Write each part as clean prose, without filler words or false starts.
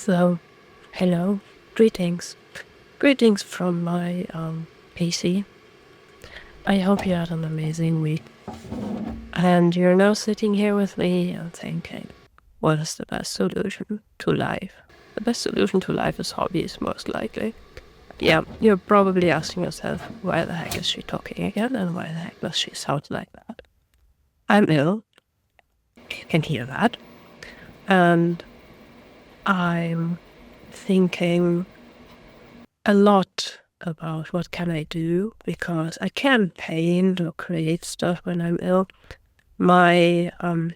So, hello, greetings. Greetings from my PC. I hope you had an amazing week. And you're now sitting here with me and thinking, what is the best solution to life? The best solution to life is hobbies, most likely. Yeah, you're probably asking yourself, why the heck is she talking again and why the heck does she sound like that? I'm ill. You can hear that. And I'm thinking a lot about what can I do, because I can't paint or create stuff when I'm ill. My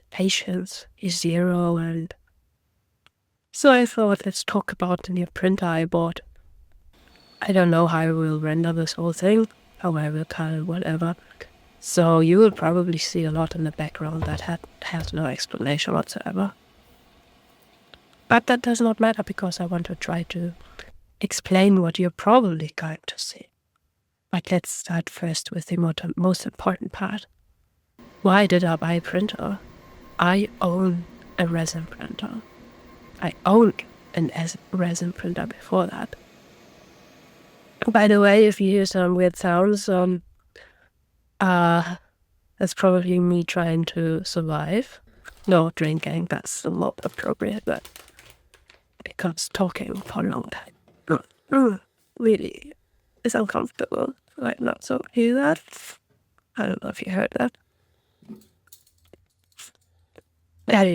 patience is zero, and so I thought, let's talk about the new printer I bought. I don't know how I will render this whole thing, how I will cut it, whatever. So you will probably see a lot in the background that has no explanation whatsoever. But that does not matter, because I want to try to explain what you're probably going to see. But let's start first with the most important part. Why did I buy a printer? I own a resin printer. I owned an resin printer before that. By the way, if you hear some weird sounds, that's probably me trying to survive. No drinking, that's not appropriate, but because talking for a long time really is uncomfortable right now. So hear that? I don't know if you heard that. That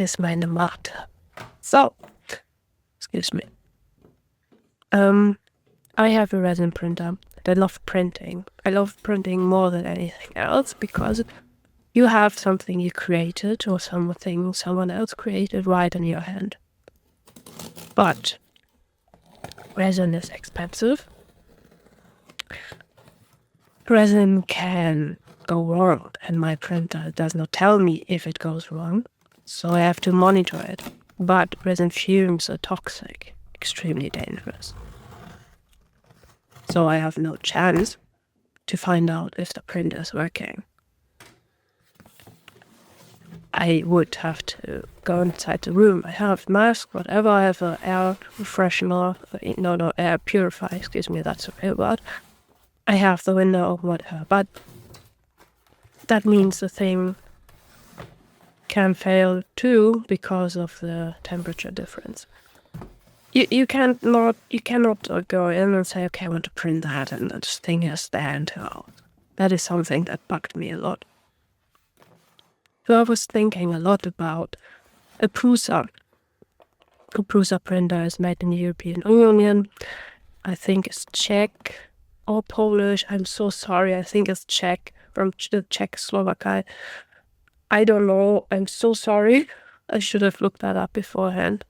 is my matter. So, excuse me. I have a resin printer. I love printing. I love printing more than anything else, because you have something you created or something someone else created right in your hand. But resin is expensive. Resin can go wrong, and my printer does not tell me if it goes wrong, so I have to monitor it. But resin fumes are toxic, extremely dangerous. So I have no chance to find out if the printer is working. I would have to go inside the room. I have mask, whatever. I have an air freshener, no, air purifier, excuse me, that's a real word. I have the window or whatever, but that means the thing can fail too because of the temperature difference. You cannot go in and say, okay, I want to print that, and this thing is there until. That is something that bugged me a lot. So I was thinking a lot about a Prusa. A Prusa printer is made in the European Union. I think it's Czech or Polish. I'm so sorry. I think it's Czech, from the Czechoslovakia. I don't know. I'm so sorry. I should have looked that up beforehand.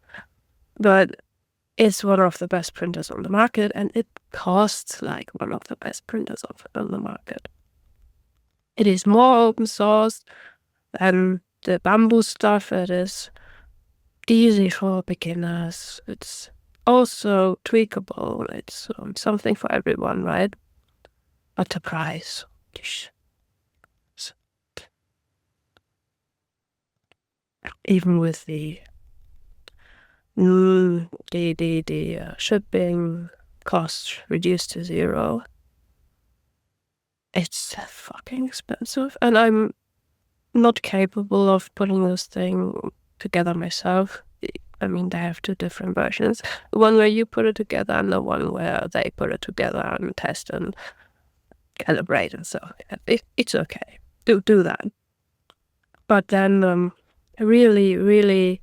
But it's one of the best printers on the market, and it costs like one of the best printers on the market. It is more open source than the bamboo stuff. It is easy for beginners. It's also tweakable. It's something for everyone, right? But the price. Even with the shipping costs reduced to zero, it's fucking expensive, and I'm not capable of putting this thing together myself. I mean, they have two different versions. The one where you put it together and the one where they put it together and test and calibrate and so. It's okay. Do that. But then a really, really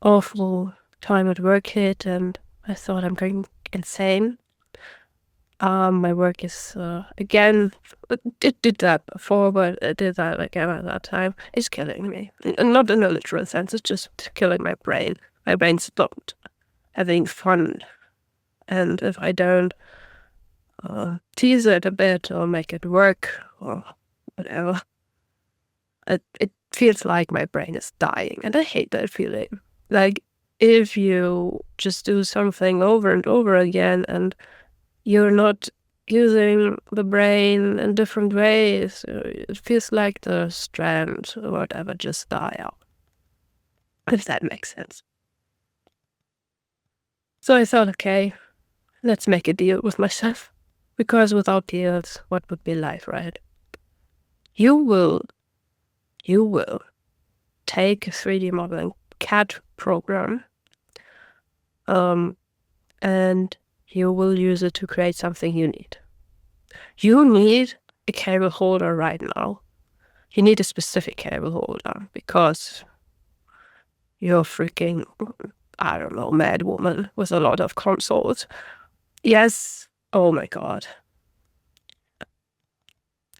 awful time at work hit, and I thought, I'm going insane. My work is, again, it did that before, but it did that again at that time. It's killing me. And not in a literal sense, it's just killing my brain. My brain stopped having fun. And if I don't tease it a bit or make it work or whatever, it feels like my brain is dying. And I hate that feeling. Like, if you just do something over and over again and you're not using the brain in different ways, it feels like the strands or whatever just die out. if that makes sense. So I thought, okay, let's make a deal with myself. Because without deals, what would be life, right? You will take a 3D modeling CAD program, and you will use it to create something you need. You need a cable holder right now. You need a specific cable holder because you're freaking, I don't know, mad woman with a lot of consoles. Yes. Oh my God.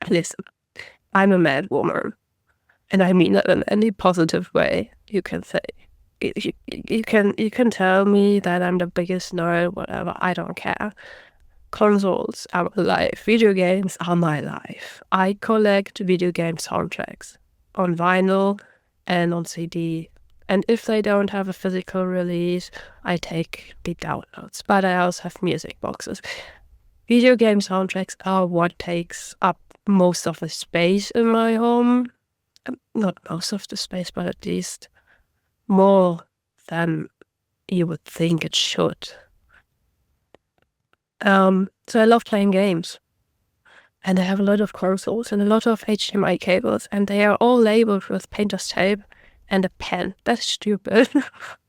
Listen, I'm a mad woman, and I mean that in any positive way you can say. You can tell me that I'm the biggest nerd, whatever. I don't care. Consoles are my life. Video games are my life. I collect video game soundtracks on vinyl and on CD. And if they don't have a physical release, I take the downloads. But I also have music boxes. Video game soundtracks are what takes up most of the space in my home. Not most of the space, but at least more than you would think it should. So I love playing games. And I have a lot of consoles and a lot of HDMI cables, and they are all labeled with painter's tape and a pen. That's stupid.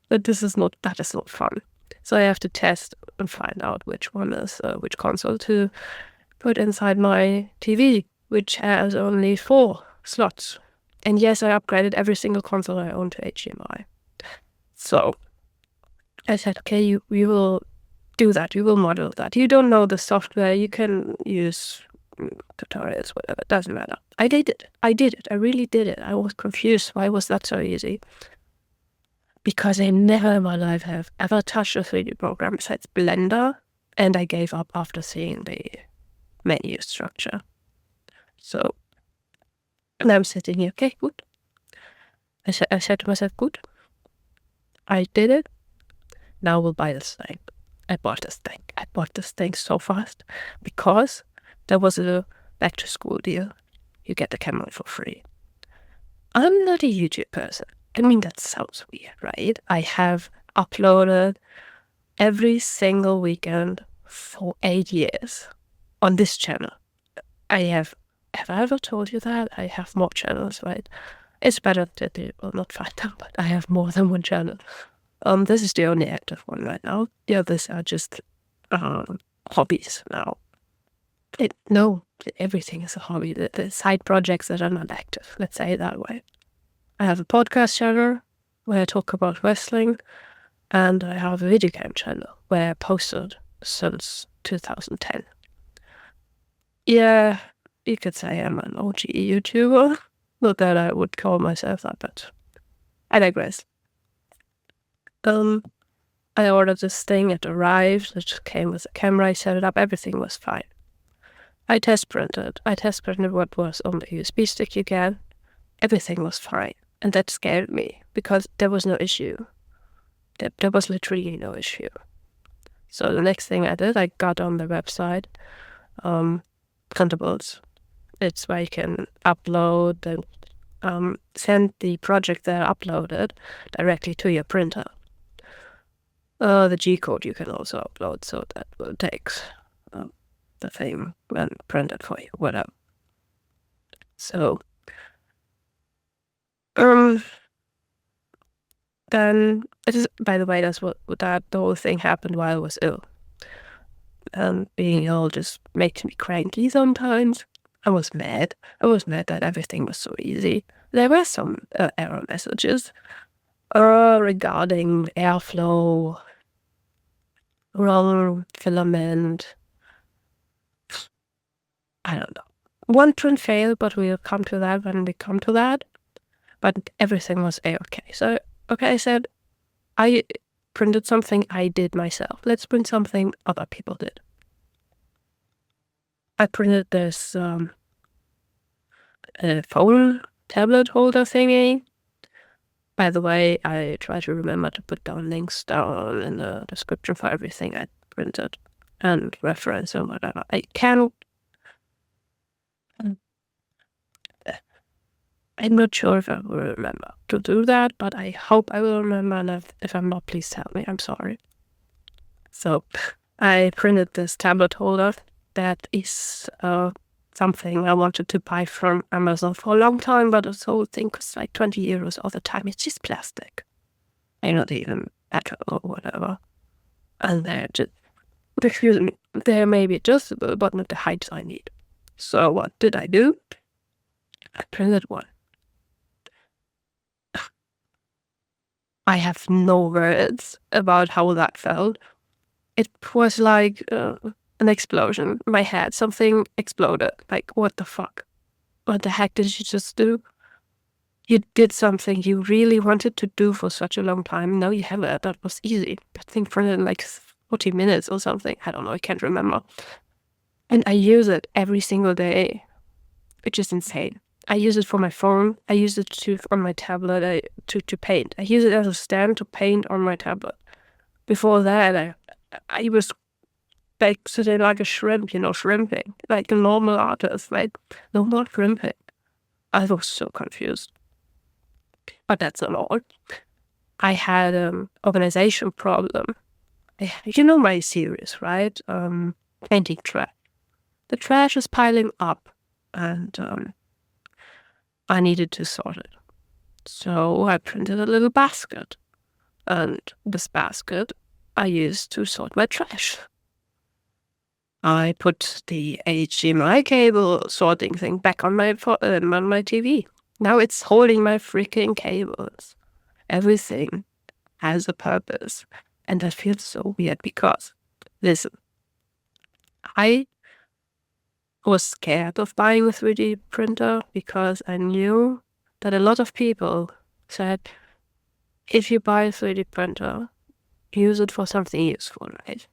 But that is not fun. So I have to test and find out which one is which console to put inside my TV, which has only 4 slots. And yes, I upgraded every single console I own to HDMI. So I said, okay, we will do that. We will model that. You don't know the software. You can use tutorials, whatever. It doesn't matter. I did it. I really did it. I was confused. Why was that so easy? Because I never in my life have ever touched a 3D program besides Blender, and I gave up after seeing the menu structure. So, and I'm sitting here, okay, good. I said to myself, good. I did it. Now we'll buy this thing. I bought this thing so fast because there was a back to school deal. You get the camera for free. I'm not a YouTube person. I mean, that sounds weird, right? I have uploaded every single weekend for 8 years on this channel. Have I ever told you that? I have more channels, right? It's better that they will not find out, but I have more than one channel. This is the only active one right now. The others are just hobbies now. No, everything is a hobby. The side projects that are not active, let's say it that way. I have a podcast channel where I talk about wrestling, and I have a video game channel where I posted since 2010. Yeah, you could say I'm an OG YouTuber. Not that I would call myself that, but I digress. I ordered this thing, it arrived, it came with a camera, I set it up, everything was fine. I test printed what was on the USB stick you get. Everything was fine. And that scared me because there was no issue. There was literally no issue. So the next thing I did, I got on the website, Printables. It's where you can upload and send the project that I uploaded directly to your printer. The G-code you can also upload, so that will take the thing and print it for you, whatever. So, then it is. By the way, that's what the whole thing happened while I was ill. And being ill just makes me cranky sometimes. I was mad. That everything was so easy. There were some error messages regarding airflow, wrong filament. I don't know. One print failed, but we'll come to that when we come to that. But everything was A-okay. So, okay, I said, I printed something I did myself. Let's print something other people did. I printed this phone tablet holder thingy. By the way, I try to remember to put down links down in the description for everything I printed and reference or whatever. I I'm not sure if I will remember to do that, but I hope I will remember, and if I'm not, please tell me. I'm sorry. So I printed this tablet holder that is something I wanted to buy from Amazon for a long time, but this whole thing costs like 20 euros all the time. It's just plastic. I'm not even metal or whatever. And they're just, excuse me, they're maybe adjustable, but not the height I need. So what did I do? I printed one. I have no words about how that felt. It was like an explosion in my head. Something exploded. Like, what the fuck? What the heck did you just do? You did something you really wanted to do for such a long time. Now you have it. That was easy. I think for like 40 minutes or something. I don't know. I can't remember. And I use it every single day, which is insane. I use it for my phone. I use it on my tablet to paint. I use it as a stand to paint on my tablet. Before that, I was like sitting like a shrimp, shrimping, like a normal artist. Like, no, not shrimping. I was so confused. But that's not all. I had an organization problem. You know my series, right? Painting trash. The trash is piling up, and I needed to sort it. So I printed a little basket, and this basket I used to sort my trash. I put the HDMI cable sorting thing back on my TV. Now it's holding my freaking cables. Everything has a purpose. And that feels so weird because, listen, I was scared of buying a 3D printer because I knew that a lot of people said, if you buy a 3D printer, use it for something useful, right?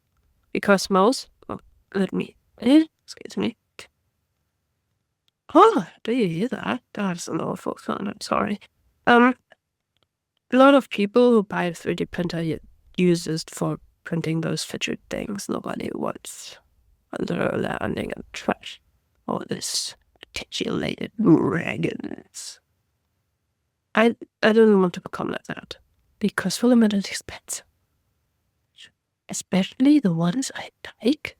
Because excuse me. Oh, do you hear that? That's an awful sound. I'm sorry. A lot of people who buy a 3D printer use it for printing those fidget things nobody wants under landing and trash. All this titillated dragons. I don't want to become like that because filament is expensive, especially the ones I like.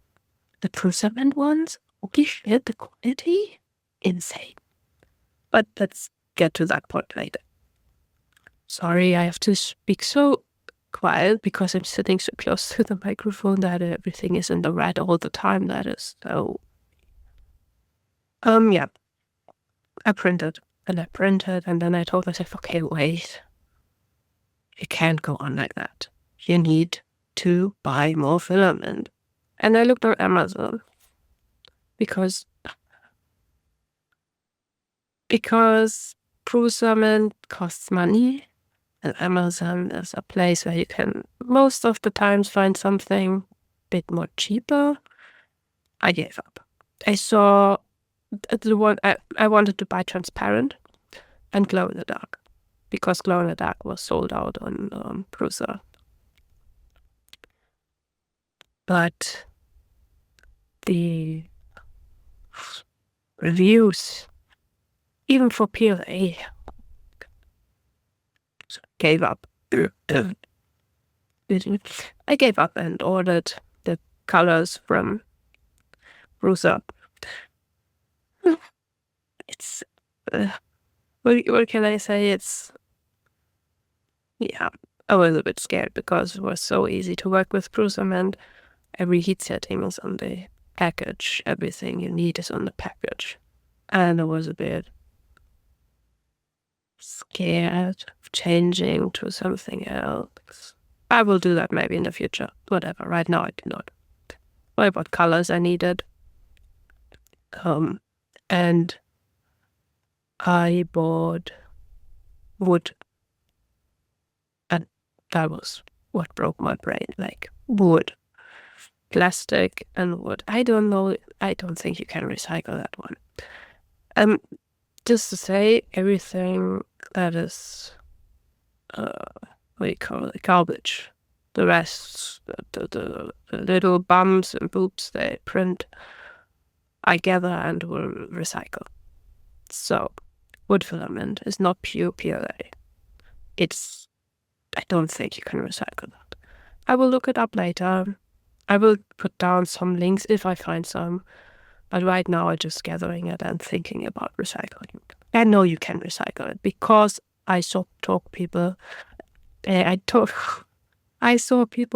The Prusa ones, holy shit, the quality, insane. But let's get to that point later. Sorry, I have to speak so quiet because I'm sitting so close to the microphone that everything is in the red all the time. That is so. Yeah. I printed and then I told myself, okay, wait. It can't go on like that. You need to buy more filament. And I looked on Amazon because Prusa costs money, and Amazon is a place where you can most of the times find something a bit more cheaper. I gave up. I saw the one I wanted to buy transparent and glow in the dark because glow in the dark was sold out on Prusa. But the reviews, even for PLA, gave up. I gave up and ordered the colors from Prusa. It's what can I say? I was a bit scared because it was so easy to work with Prusa, and every heat setting is on the package. Everything you need is on the package. And I was a bit scared of changing to something else. I will do that maybe in the future. Whatever. Right now I do not. I bought colors I needed. And I bought wood. And that was what broke my brain. Like wood. Plastic and wood. I don't know. I don't think you can recycle that one. Just to say, everything that is, what do you call it, garbage. The rest, the little bumps and boops they print, I gather and will recycle. So wood filament is not pure PLA. I don't think you can recycle that. I will look it up later. I will put down some links if I find some. But right now I'm just gathering it and thinking about recycling. I know you can recycle it because I saw people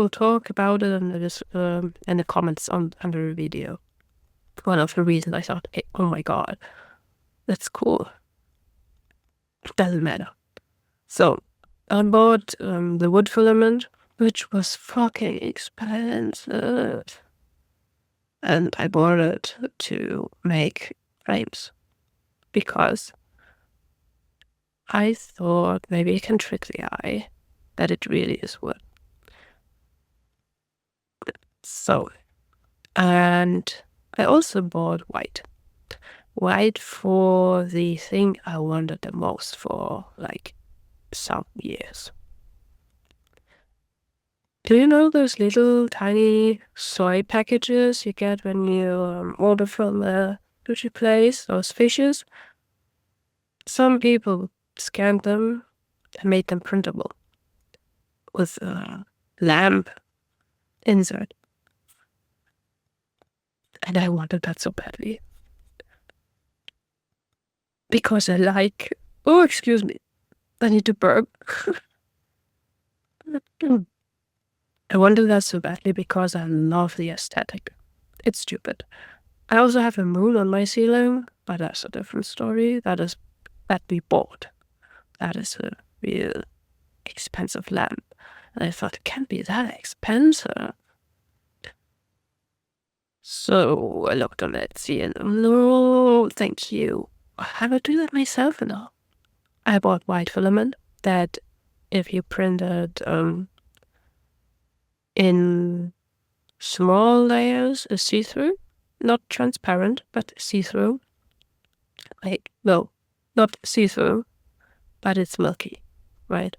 talk about it in the comments under the video. One of the reasons I thought, hey, oh my god, that's cool. It doesn't matter. So I bought the wood filament, which was fucking expensive. And I bought it to make frames because I thought maybe I can trick the eye that it really is wood. So, and I also bought white. White for the thing I wanted the most for like some years. Do you know those little tiny soy packages you get when you order from a sushi place, those fishes? Some people scanned them and made them printable with a lamp insert. And I wanted that so badly. Because I like... Oh, excuse me. I need to burp. I wanted that so badly because I love the aesthetic. It's stupid. I also have a moon on my ceiling, but that's a different story. That we bought. That is a real expensive lamp. And I thought, it can't be that expensive. So I looked on Etsy and no, thank you. I will do that myself now. I bought white filament that if you print it in small layers, is see-through. Not transparent, but see-through. No, not see-through, but it's milky, right?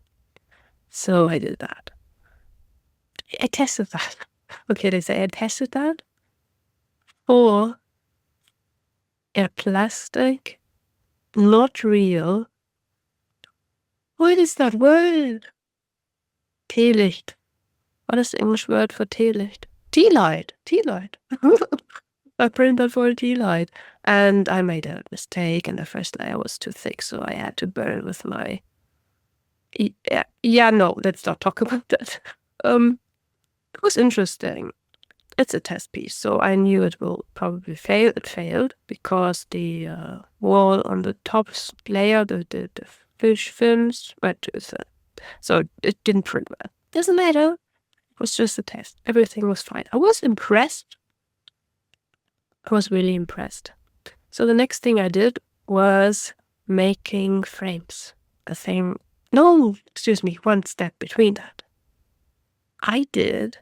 So I did that. I tested that. Okay, they say I tested that for a plastic, not real. What is that word? Teelicht. What is the English word for teelicht? Tea light. I printed for a tea light. And I made a mistake and the first layer was too thick, so I had to burn it with my... Yeah, no, let's not talk about that. It was interesting. It's a test piece, so I knew it will probably fail. It failed because the wall on the top layer, the fish fins, went too thin. So it didn't print well. Doesn't matter. It was just a test. Everything was fine. I was impressed. I was really impressed. So the next thing I did was making frames. One step between that. I did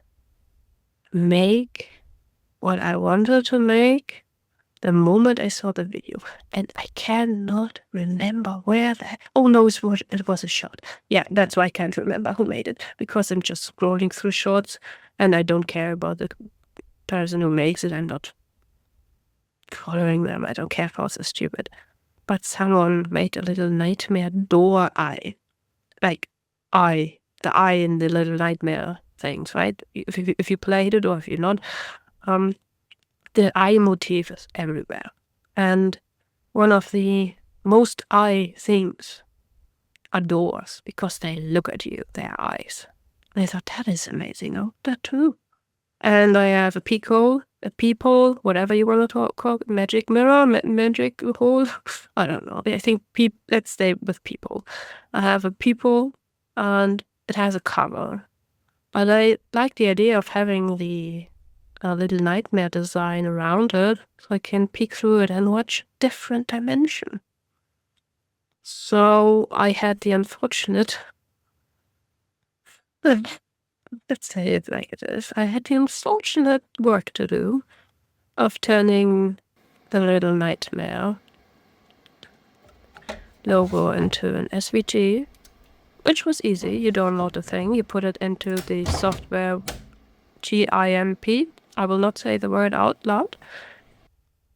make what I wanted to make the moment I saw the video. And I cannot remember where that... Oh no, it was a short. Yeah, that's why I can't remember who made it. Because I'm just scrolling through shorts and I don't care about the person who makes it. I'm not following them. I don't care if it's stupid. But someone made a little nightmare door eye. Like the eye in the little nightmare things, right? If you played it or if you're not, the eye motif is everywhere. And one of the most eye things are doors because they look at you, their eyes. And I thought, that is amazing. Oh, that too. And I have a peephole, whatever you want to call it, magic mirror, magic hole. I don't know. I think let's stay with peephole. I have a peephole and it has a cover. But I like the idea of having the little nightmare design around it so I can peek through it and watch different dimension. So I had the unfortunate... Let's say it like it is. I had the unfortunate work to do of turning the little nightmare logo into an SVG, which was easy. You download the thing, you put it into the software GIMP. I will not say the word out loud.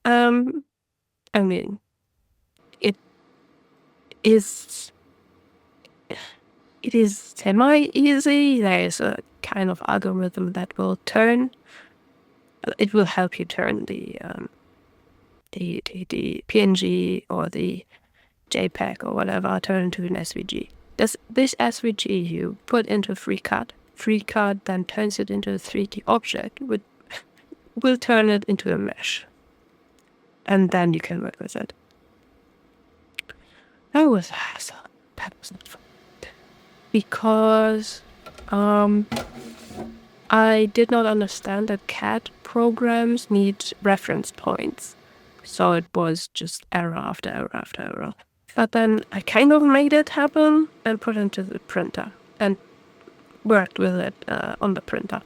I mean, is semi-easy. There is a kind of algorithm that will help you turn the PNG or the JPEG or whatever, turn into an SVG. This SVG you put into FreeCAD. FreeCAD then turns it into a 3D object, which will turn it into a mesh. And then you can work with it. That was not fun. Because I did not understand that CAD programs need reference points. So it was just error after error after error. But then I kind of made it happen and put it into the printer and worked with it on the printer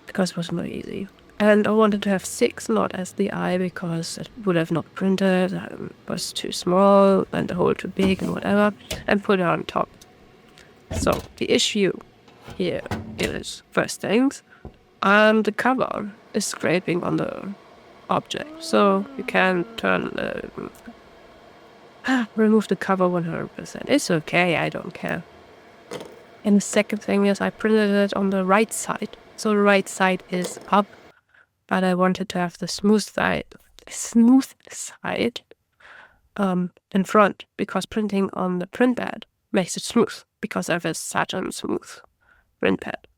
because it was not easy. And I wanted to have 6, not SDI, because it would have not printed, it was too small and the hole too big and whatever, and put it on top. So the issue here is, first things, the cover is scraping on the object, so you can remove the cover 100%. It's okay, I don't care. And the second thing is I printed it on the right side, so the right side is up, but I wanted to have the smooth side in front, because printing on the print pad makes it smooth, because I have such a smooth print pad.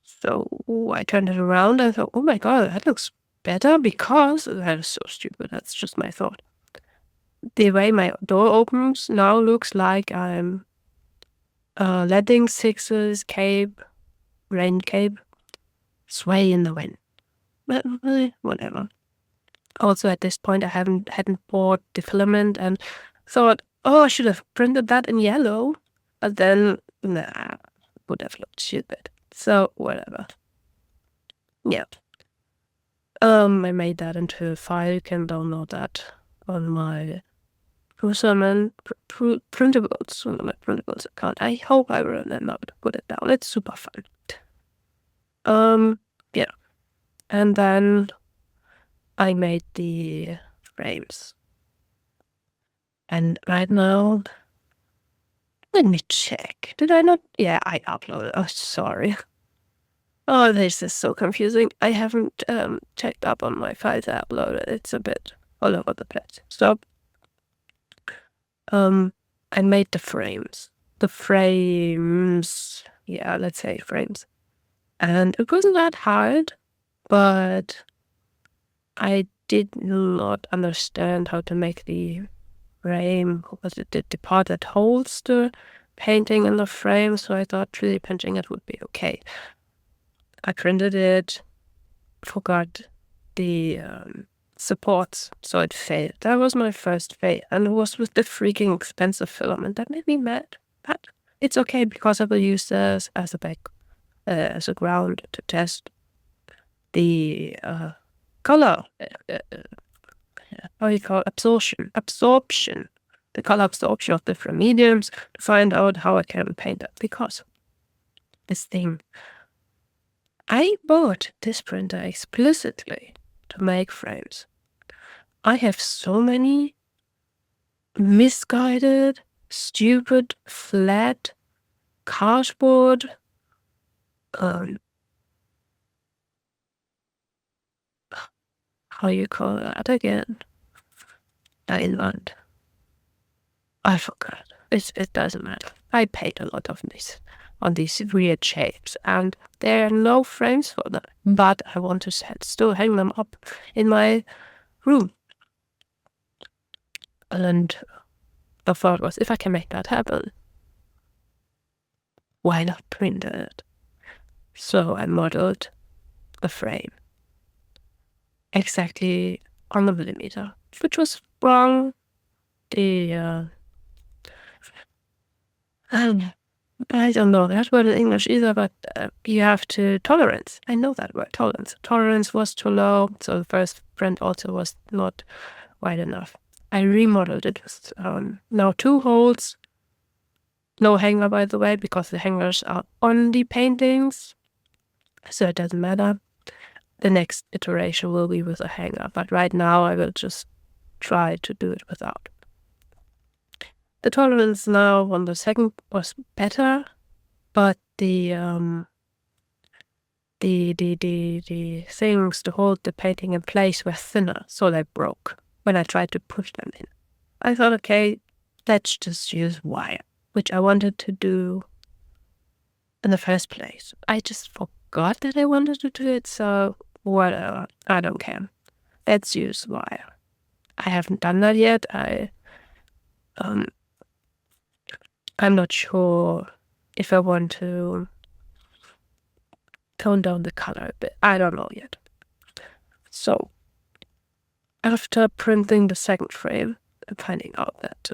So I turned it around and thought, oh my god, that looks better, because that is so stupid. That's just my thought. The way my door opens now looks like I'm letting 6's rain cape, sway in the wind. But whatever. Also, at this point, I hadn't bought the filament and thought, oh, I should have printed that in yellow. But then, nah, would have looked stupid. So, whatever. Yeah. I made that into a file. You can download that on my Prusa Printables, on my Printables account. I hope I remember to put it down. It's super fun. Yeah. And then I made the frames. And right now, let me check. Did I not? Yeah, I uploaded. Oh, sorry. Oh, this is so confusing. I haven't checked up on my files I uploaded. It's a bit all over the place. So, I made the frames. Yeah, let's say frames. And it wasn't that hard, but I did not understand how to make the frame, because it did the part that holds the painting in the frame, so I thought 3D printing it would be okay. I printed it, forgot the supports, so it failed. That was my first fail, and it was with the freaking expensive filament. That made me mad, but it's okay, because I will use this as a ground to test the color, how you call it? Absorption, the color absorption of different mediums, to find out how I can paint it, because this thing, I bought this printer explicitly to make frames. I have so many misguided, stupid, flat, cardboard, how you call that again? Leinwand. I forgot. It doesn't matter. I paid a lot of this on these weird shapes, and there are no frames for them. But I want to still hang them up in my room. And the thought was, if I can make that happen, why not print it? So I modeled the frame exactly on the millimeter, which was wrong. I don't know that word in English either, but you have to tolerance. I know that word, tolerance. Tolerance was too low, so the first print also was not wide enough. I remodeled it with now 2 holes. No hanger, by the way, because the hangers are on the paintings, so it doesn't matter. The next iteration will be with a hanger, but right now I will just try to do it without. The tolerance now on the second was better, but the things to hold the painting in place were thinner, so they broke when I tried to push them in. I thought, okay, let's just use wire, which I wanted to do in the first place. I just forgot that I wanted to do it, so whatever, I don't care. Let's use wire. I haven't done that yet. I'm not sure if I want to tone down the color a bit. I don't know yet. So, after printing the second frame and finding out that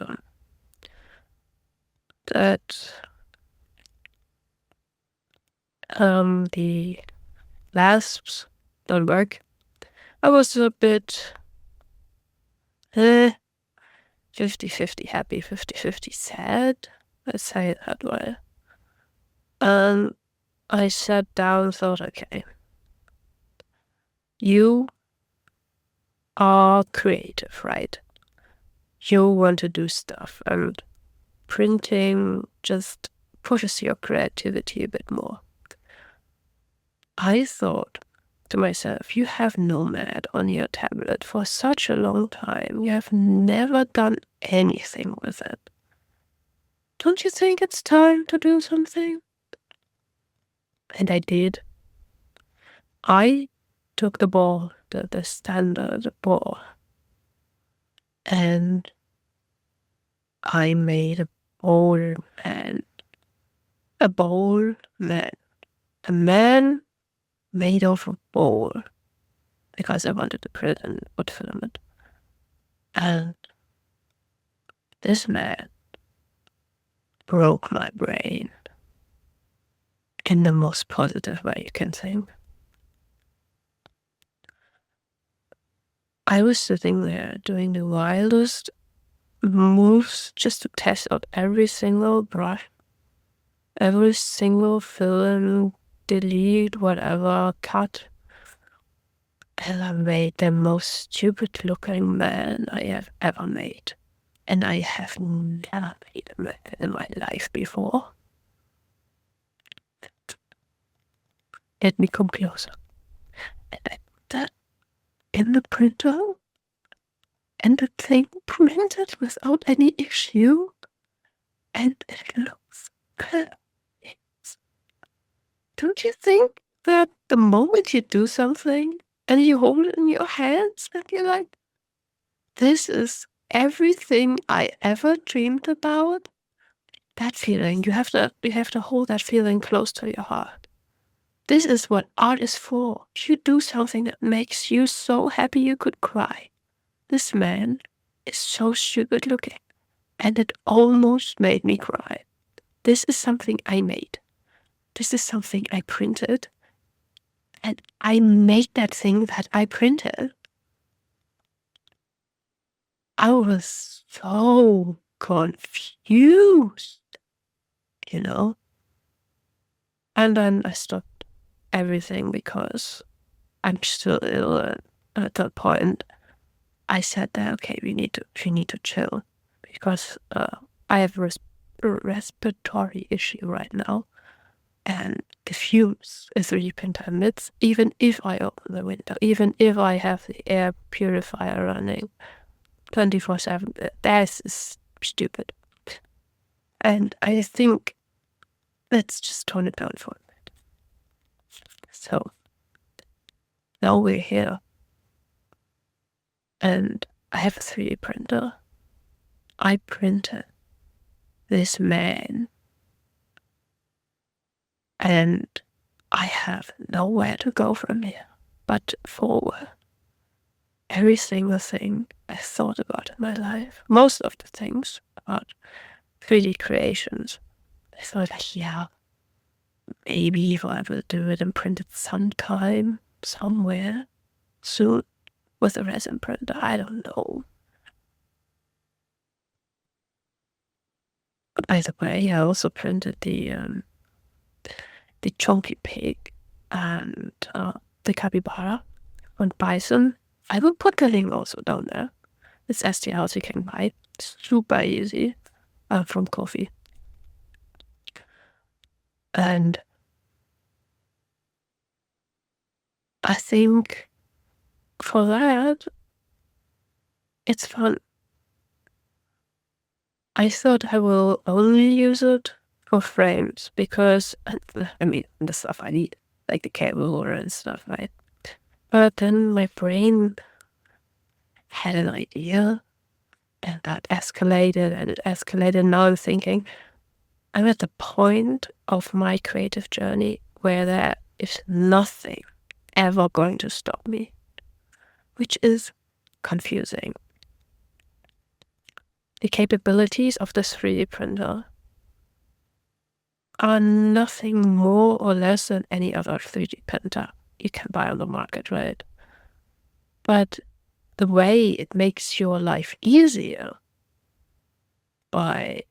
the lasps don't work, I was a bit 50-50 happy, 50-50 sad. Let's say it that way. I sat down and thought, okay, you are creative, right? You want to do stuff, and printing just pushes your creativity a bit more. I thought to myself, you have Nomad on your tablet for such a long time. You have never done anything with it. Don't you think it's time to do something? And I did. I took the ball, the standard ball, and I made a bowl man. A bowl man. A man made of a bowl. Because I wanted to print in wood filament. And this man broke my brain in the most positive way you can think. I was sitting there doing the wildest moves just to test out every single brush, every single film, delete, whatever, cut. And I made the most stupid looking man I have ever made. And I have never made a man in my life before. Let me come closer. And I put that in the printer, and the thing printed without any issue, and it looks good. Don't you think that the moment you do something and you hold it in your hands and you're like, this is everything I ever dreamed about? That feeling, you have to hold that feeling close to your heart. This is what art is for. You do something that makes you so happy you could cry. This man is so stupid looking, and it almost made me cry. This is something I made. This is something I printed, and I made that thing that I printed. I was so confused, you know? And then I stopped everything because I'm still ill, and at that point I said that, okay, we need to chill, because I have a respiratory issue right now, and the fumes is really intense. Even if I open the window, even if I have the air purifier running 24/7, that is stupid. And I think let's just tone it down for a bit. So now we're here, and I have a 3D printer. I printed this man, and I have nowhere to go from here but forward. Every single thing I thought about in my life, most of the things about 3D creations, I thought, like, yeah, maybe if I will do it and print it sometime, somewhere, soon, with a resin printer, I don't know. By the way, I also printed the chunky pig and the capybara and bison. I will put the link also down there. It's STLs you can buy. It's super easy. from coffee. And I think for that, it's fun. I thought I will only use it for frames because, I mean, the stuff I need, like the cable and stuff, right? But then my brain had an idea and that escalated and it escalated. Now I'm thinking, I'm at the point of my creative journey where there is nothing ever going to stop me, which is confusing. The capabilities of the 3D printer are nothing more or less than any other 3D printer you can buy on the market, right? But the way it makes your life easier by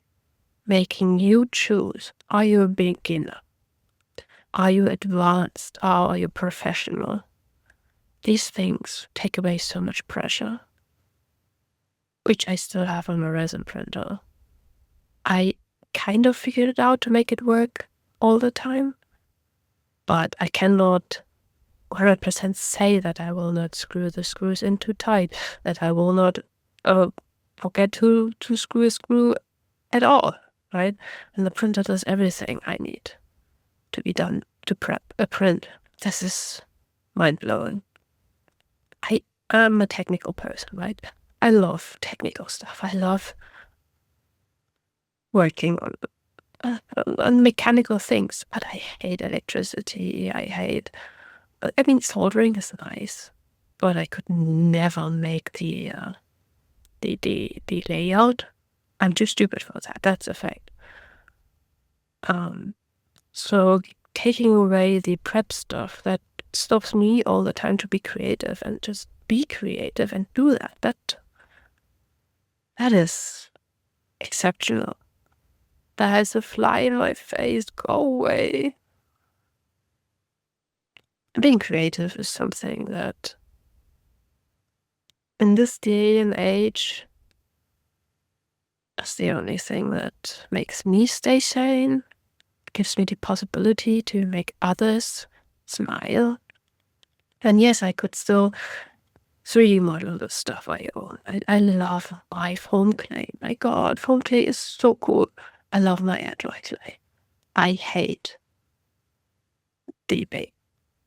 making you choose, are you a beginner? Are you advanced? Are you professional? These things take away so much pressure, which I still have on my resin printer. I kind of figured it out to make it work all the time, but I cannot 100% say that I will not screw the screws in too tight, that I will not forget to screw a screw at all, right? And the printer does everything I need to be done to prep a print. This is mind-blowing. I am a technical person, right? I love technical stuff. I love working on mechanical things, but I hate electricity. I mean, soldering is nice, but I could never make the layout. I'm too stupid for that. That's a fact. So taking away the prep stuff that stops me all the time to be creative and just be creative and do that. That is exceptional. That has a fly in my face. Go away. Being creative is something that in this day and age is the only thing that makes me stay sane, gives me the possibility to make others smile. And yes, I could still 3D model the stuff I own. I love my foam clay. My God, foam clay is so cool. I love my Android clay. I hate the big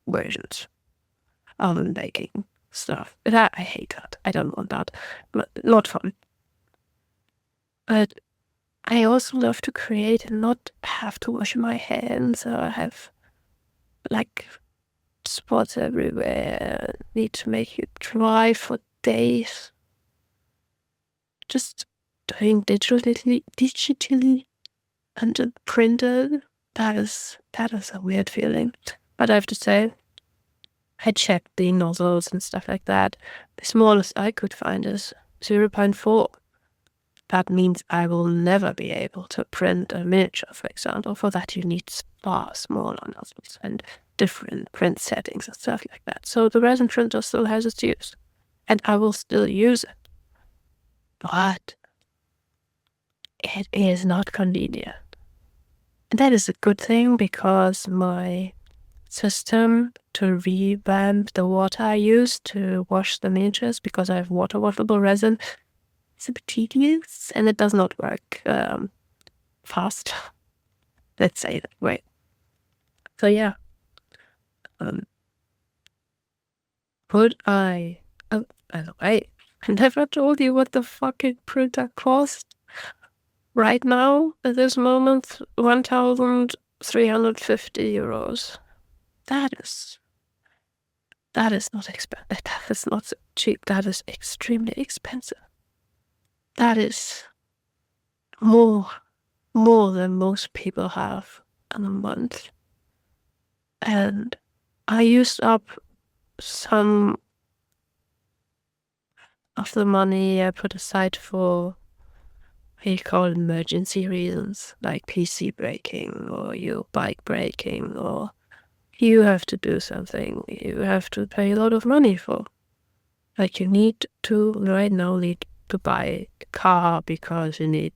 versions of baking stuff. That I hate that. I don't want that. But not fun. But I also love to create and not have to wash my hands or have like spots everywhere. Need to make it dry for days. Just doing digitally and printed. That is a weird feeling. But I have to say, I checked the nozzles and stuff like that. The smallest I could find is 0.4. That means I will never be able to print a miniature, for example. For that, you need far smaller nozzles and different print settings and stuff like that. So the resin printer still has its use, and I will still use it. But it is not convenient. And that is a good thing because my system to revamp the water I use to wash the miniatures, because I have water washable resin, it's a bit tedious and it does not work fast. Let's say that way. So yeah. Could I? Oh, by the way, I never told you what the fucking printer cost. Right now, at this moment, 1,350 euros. That is not expensive. That is not cheap. That is extremely expensive. That is more than most people have in a month. And I used up some of the money I put aside for what you call emergency reasons, like PC breaking or your bike breaking, or you have to do something you have to pay a lot of money for. Like you need to right now need to buy a car because you need,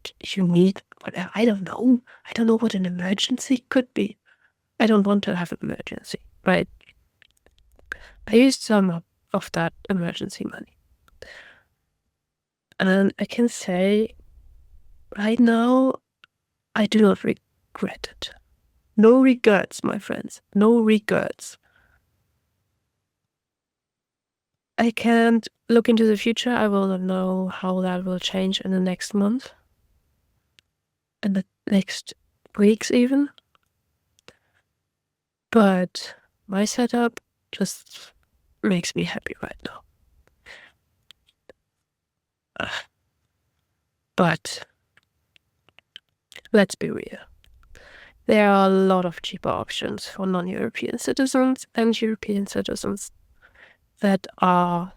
I don't know. I don't know what an emergency could be. I don't want to have an emergency, right? I used some of that emergency money. And I can say right now, I do not regret it. No regrets, my friends. No regrets. I can't look into the future. I will not know how that will change in the next month. In the next weeks even. But my setup just makes me happy right now. But let's be real. There are a lot of cheaper options for non-European citizens and European citizens that are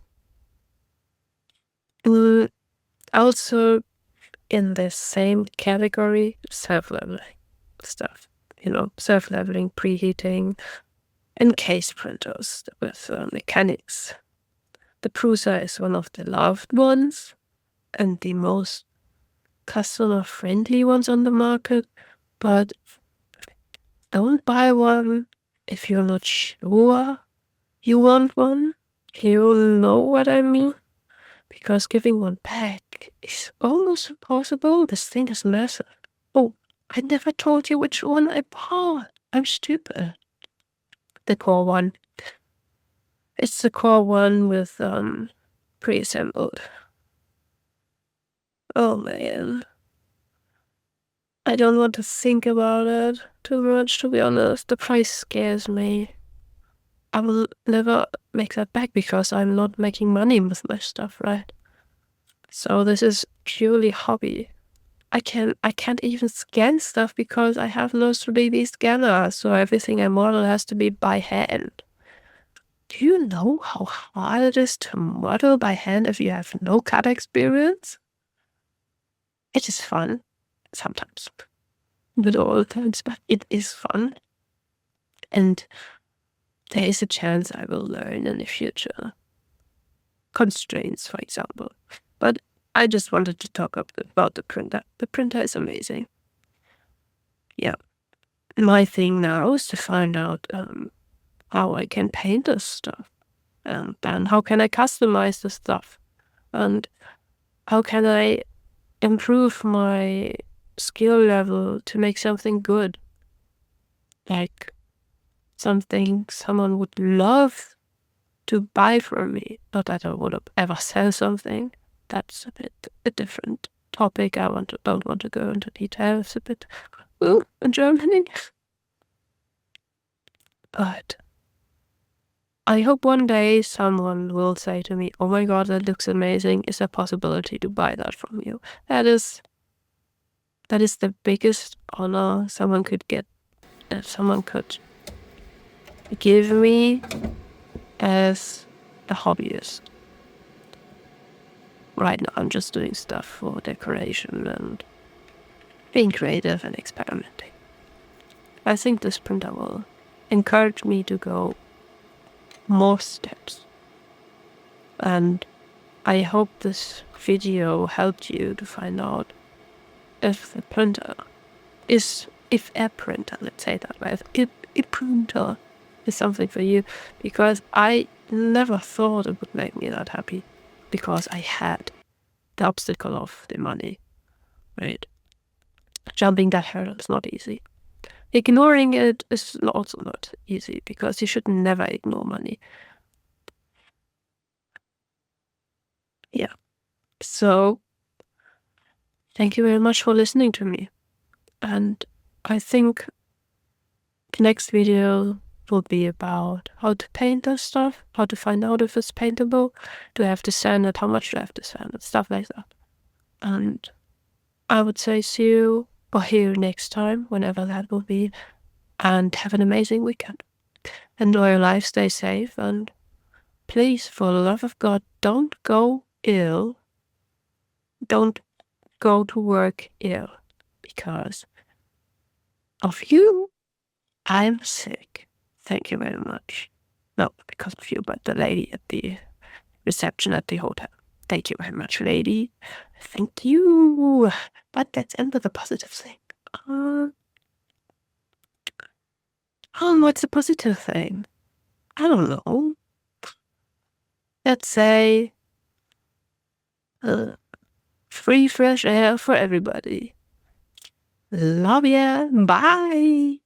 also in the same category, self-leveling stuff. Self-leveling, preheating, and case printers with mechanics. The Prusa is one of the loved ones and the most customer-friendly ones on the market, but don't buy one if you're not sure you want one. You know what I mean? Because giving one back is almost impossible. This thing is massive. Oh, I never told you which one I bought. I'm stupid. The core one. It's the core one with pre-assembled. Oh man. I don't want to think about it too much, to be honest. The price scares me. I will never make that back because I'm not making money with my stuff, right? So this is purely hobby. I can't even scan stuff because I have no 3D scanner, so everything I model has to be by hand. Do you know how hard it is to model by hand if you have no CAD experience? It is fun, sometimes. Not all the times, but it is fun. And there is a chance I will learn in the future. Constraints, for example. But I just wanted to talk about the printer. The printer is amazing. Yeah. My thing now is to find out how I can paint this stuff. And then how can I customize this stuff? And how can I improve my skill level to make something good? Like something someone would love to buy from me. Not that I would ever sell something. That's a bit a different topic. Don't want to go into details. A bit in Germany. But I hope one day someone will say to me, "Oh my god, that looks amazing. Is there a possibility to buy that from you?" That is the biggest honor someone could get, that someone could give me as a hobbyist. Right now I'm just doing stuff for decoration and being creative and experimenting. I think this printer will encourage me to go more steps. And I hope this video helped you to find out if a printer, let's say that way, if a printer is something for you, because I never thought it would make me that happy, because I had the obstacle of the money, right? Jumping that hurdle is not easy. Ignoring it is also not easy, because you should never ignore money. Yeah. So, thank you very much for listening to me. And I think the next video will be about how to paint this stuff, how to find out if it's paintable, do I have to sand it, how much do I have to sand it, stuff like that. And I would say see you or hear you next time, whenever that will be, and have an amazing weekend. Enjoy your life, stay safe, and please, for the love of God, don't go ill. Don't go to work ill, because of you, I'm sick. Thank you very much. Not because of you, but the lady at the reception at the hotel. Thank you very much, lady. Thank you. But let's end with a positive thing. What's a positive thing? I don't know. Let's say free fresh air for everybody. Love ya. Bye.